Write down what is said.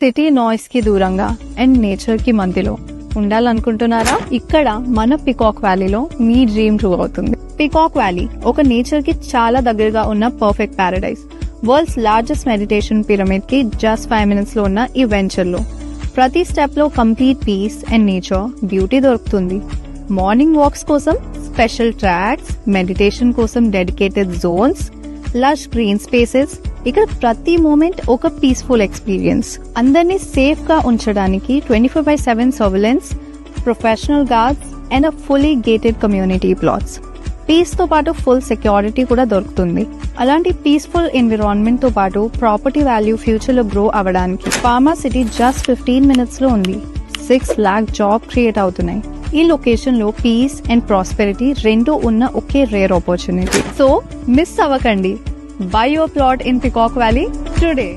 City noise కి దూరంగా and nature కి మధ్యలో ఉండాలనుకుంటున్నారా? ఇక్కడ మన పికాక్ వ్యాలీలో మీ డ్రీమ్ ట్రూ అవుతుంది. పికాక్ వ్యాలీ ఒక నేచర్ కి చాలా దగ్గరగా ఉన్న perfect Paradise. World's largest meditation pyramid కి జస్ట్ 5 minutes లో ఉన్న ఈ వెంచర్ లో ప్రతి స్టెప్ లో complete peace and nature beauty దొరుకుతుంది. మార్నింగ్ వాక్స్ కోసం స్పెషల్ ట్రాక్స్, మెడిటేషన్ కోసం dedicated zones, lush green spaces. ఇక్కడ ప్రతి మూమెంట్ ఒక పీస్ఫుల్ ఎక్స్పీరియన్స్. అందరినీ సేఫ్ గా ఉంచడానికి 24/7 surveillance, professional guards and fully gated community plots. Peace తో పాటు ఫుల్ సెక్యూరిటీ కూడా దొరుకుతుంది. అలాంటి పీస్ఫుల్ ఎన్విరాన్మెంట్ తో పాటు ప్రాపర్టీ వాల్యూ ఫ్యూచర్ లో గ్రో అవ్వడానికి ఫార్మా సిటీ జస్ట్ 15 minutes లో ఉంది. 6 lakh జాబ్ క్రియేట్ అవుతున్నాయి. ఈ లొకేషన్ లో పీస్ అండ్ ప్రాస్పెరిటీ రెండు ఉన్న ఒకే రేర్ ఆపర్చునిటీ. సో మిస్ అవ్వకండి. Buy your plot in Peacock Valley today.